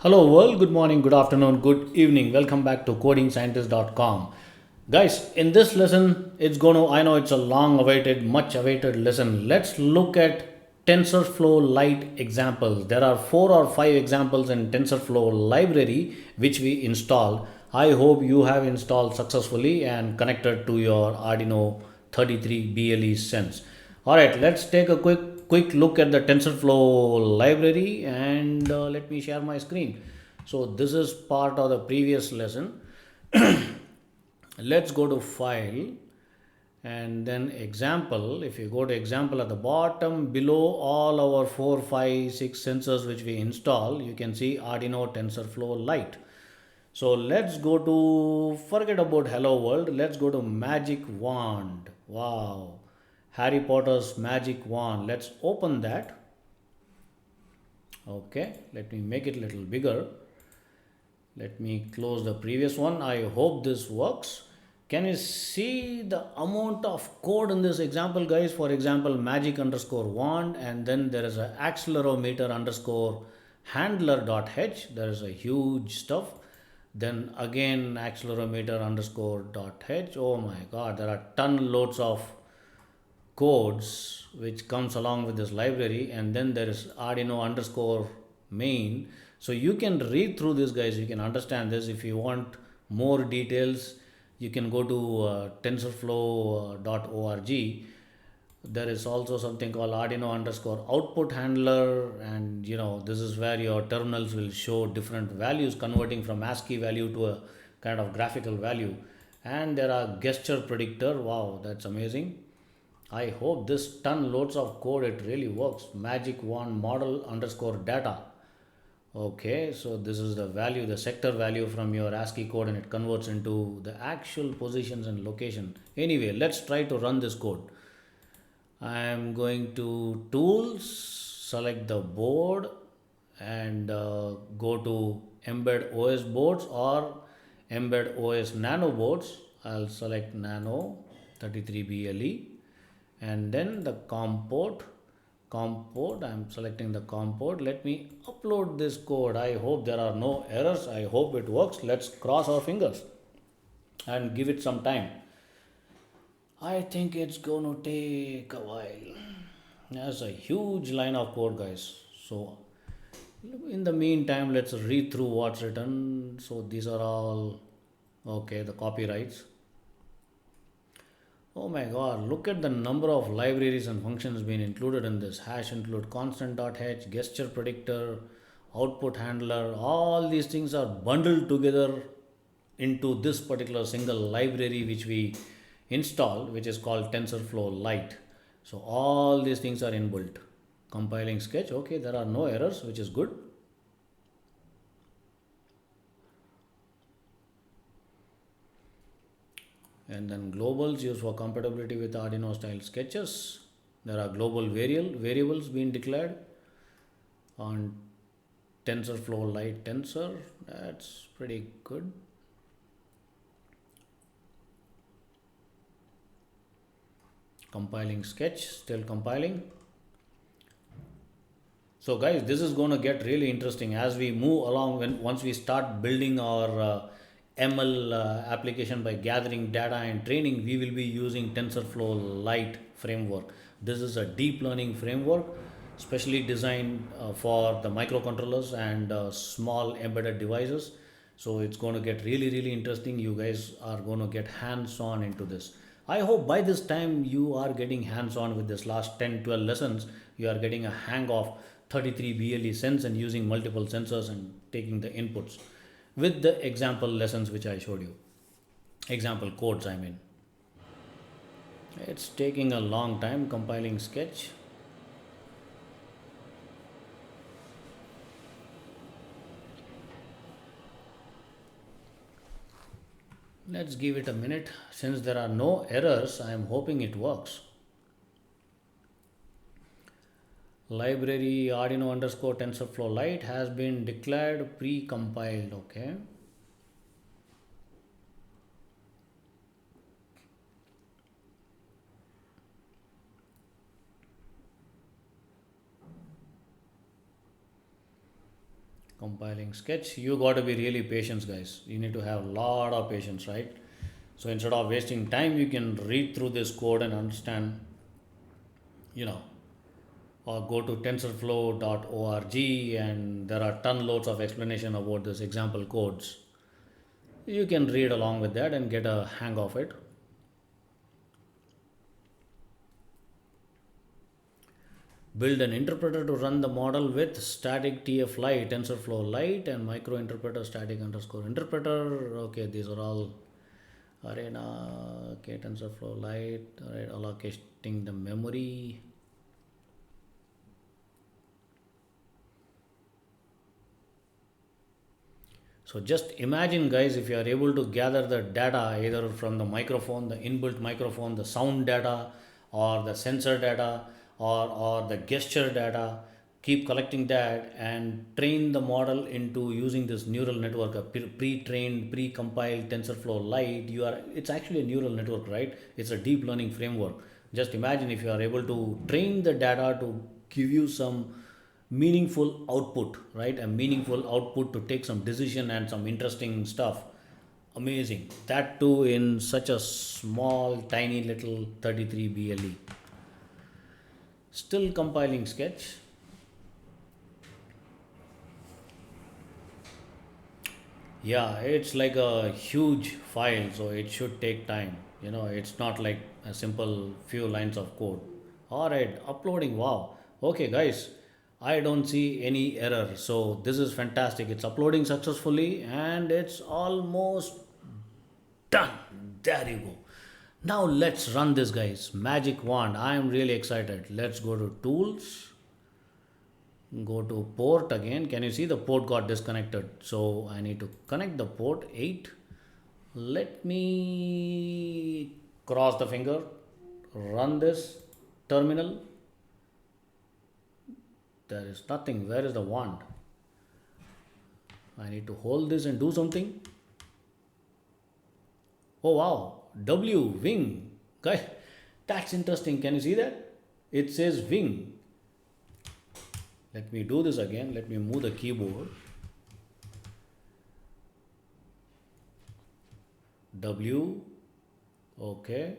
Hello world, good morning, good afternoon, good evening. Welcome back to codingscientist.com. Guys, in this lesson, I know it's a long awaited, much awaited lesson. Let's look at TensorFlow Lite examples. There are 4 or 5 examples in TensorFlow library which we installed. I hope you have installed successfully and connected to your Arduino 33 BLE sense. All right, let's take a quick look at the TensorFlow library and let me share my screen. So this is part of the previous lesson. Let's go to file and then example. If you go to example at the bottom below all our 4 5 6 sensors which we install, you can see Arduino TensorFlow Lite. So let's go to, forget about hello world, let's go to magic wand. Wow, Harry Potter's magic wand. Let's open that. Okay, let me make it a little bigger. Let me close the previous one. I hope this works. Can you see the amount of code in this example, guys? For example, magic underscore wand, and then there is a accelerometer underscore handler.h. There is a huge stuff. Then again accelerometer underscore dot h. Oh my god, there are ton loads of codes which comes along with this library, and then there is Arduino underscore main. So you can read through this, guys. You can understand this. If you want more details, you can go to tensorflow.org. There is also something called Arduino underscore output handler, and this is where your terminals will show different values converting from ASCII value to a kind of graphical value. And there are gesture predictor. Wow, that's amazing. I hope this ton loads of code it really works. Magic wand model underscore data. Okay, so this is the value, the sector value from your ASCII code, and it converts into the actual positions and location. Anyway, let's try to run this code. I am going to tools, select the board, and go to embed OS boards or embed OS nano boards. I'll select nano 33BLE, and then the comport. I'm selecting the comport. Let me upload this code. I hope there are no errors. I hope it works. Let's cross our fingers and give it some time. I think it's gonna take a while. There's a huge line of code, guys. So in the meantime, let's read through what's written. So these are all okay, the copyrights. Oh my god, look at the number of libraries and functions being included in this. Hash include constant.h, gesture predictor, output handler. All these things are bundled together into this particular single library which we installed, which is called TensorFlow Lite. So all these things are inbuilt. Compiling sketch, okay, there are no errors, which is good. And then globals used for compatibility with Arduino style sketches. There are global variables being declared on TensorFlow Lite Tensor. That's pretty good. Compiling sketch, still compiling. So guys, this is going to get really interesting as we move along. Once we start building our ML application by gathering data and training, we will be using TensorFlow Lite framework. This is a deep learning framework specially designed for the microcontrollers and small embedded devices. So it's going to get really interesting. You guys are going to get hands on into this. I hope by this time you are getting hands on with this last 10 12 lessons. You are getting a hang of 33 BLE sense and using multiple sensors and taking the inputs with the example lessons which I showed you. Example codes, I mean. It's taking a long time compiling sketch. Let's give it a minute. Since there are no errors, I am hoping it works. Library Arduino underscore TensorFlow Lite has been declared pre-compiled. Okay. Compiling sketch. You got to be really patient, guys. You need to have a lot of patience, right? So instead of wasting time, you can read through this code and understand, you know, or go to tensorflow.org, and there are ton loads of explanation about this example codes. You can read along with that and get a hang of it. Build an interpreter to run the model with static TF Lite, TensorFlow Lite, and micro interpreter static underscore interpreter. Okay, these are all arena. Okay, TensorFlow Lite. All right, allocating the memory. So just imagine, guys, if you are able to gather the data either from the microphone, the inbuilt microphone, the sound data, or the sensor data, or the gesture data, keep collecting that and train the model into using this neural network, a pre-trained, pre-compiled TensorFlow Lite. It's actually a neural network, right? It's a deep learning framework. Just imagine if you are able to train the data to give you some meaningful output, right? A meaningful output to take some decision and some interesting stuff. Amazing. That too in such a small, tiny little 33 BLE. Still compiling sketch. Yeah, it's like a huge file, so it should take time. It's not like a simple few lines of code. All right, uploading. Wow. Okay, guys, I don't see any error. So this is fantastic. It's uploading successfully and it's almost done. There you go. Now let's run this, guys. Magic wand. I am really excited. Let's go to tools. Go to port again. Can you see the port got disconnected? So I need to connect the port 8. Let me cross the finger, run this terminal. There is nothing. Where is the wand? I need to hold this and do something. Oh wow, W wing. Guys, that's interesting. Can you see that? It says wing. Let me do this again. Let me move the keyboard. W. Okay.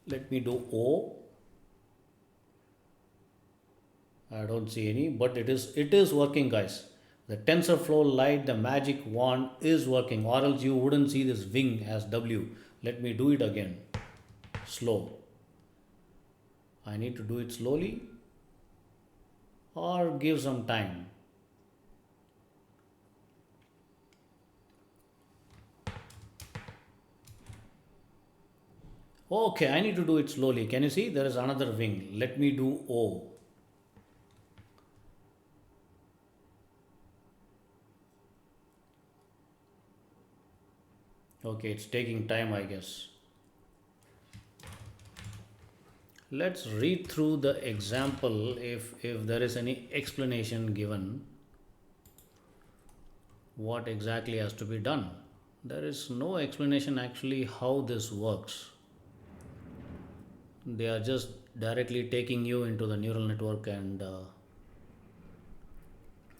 Let me do O. I don't see any, but it is working, guys. The TensorFlow Lite, the magic wand is working, or else you wouldn't see this wing as W. Let me do it again. Slow. I need to do it slowly or give some time. Okay, I need to do it slowly. Can you see? There is another wing. Let me do O. Okay, it's taking time, I guess. Let's read through the example if there is any explanation given what exactly has to be done. There is no explanation actually how this works. They are just directly taking you into the neural network and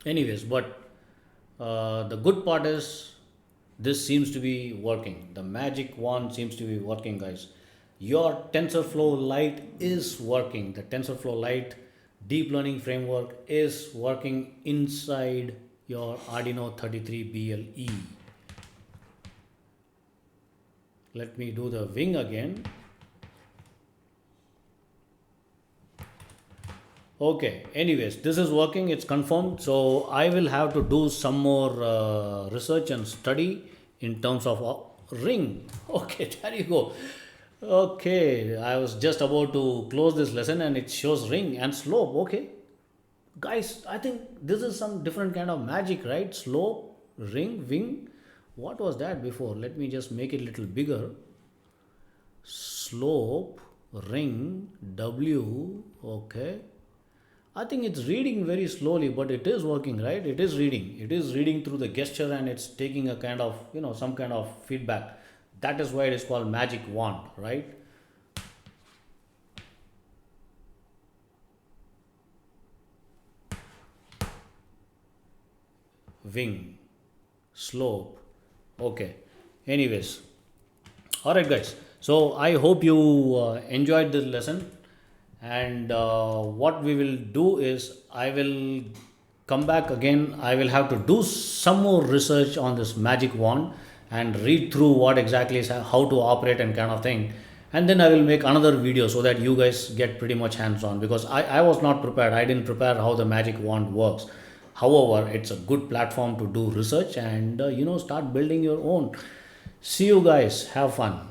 anyways, but the good part is this seems to be working. The magic wand seems to be working, guys. Your TensorFlow Lite is working. The TensorFlow Lite deep learning framework is working inside your Arduino 33BLE. Let me do the wing again. Okay, anyways, this is working, it's confirmed. So I will have to do some more research and study in terms of ring. Okay, there you go. Okay, I was just about to close this lesson and it shows ring and slope. Okay, guys, I think this is some different kind of magic, right? Slope, ring, wing. What was that before? Let me just make it a little bigger. Slope, ring, W. Okay, I think it's reading very slowly, but it is working, right? It is reading. It is reading through the gesture and it's taking a kind of, some kind of feedback. That is why it is called magic wand, right? wing, slope. Okay. Anyways, all right, guys. So I hope you enjoyed this lesson. And what we will do is I will come back again. I will have to do some more research on this magic wand and read through what exactly is how to operate and kind of thing. And then I will make another video so that you guys get pretty much hands on, because I was not prepared. I didn't prepare how the magic wand works. However, it's a good platform to do research and start building your own. See you guys. Have fun.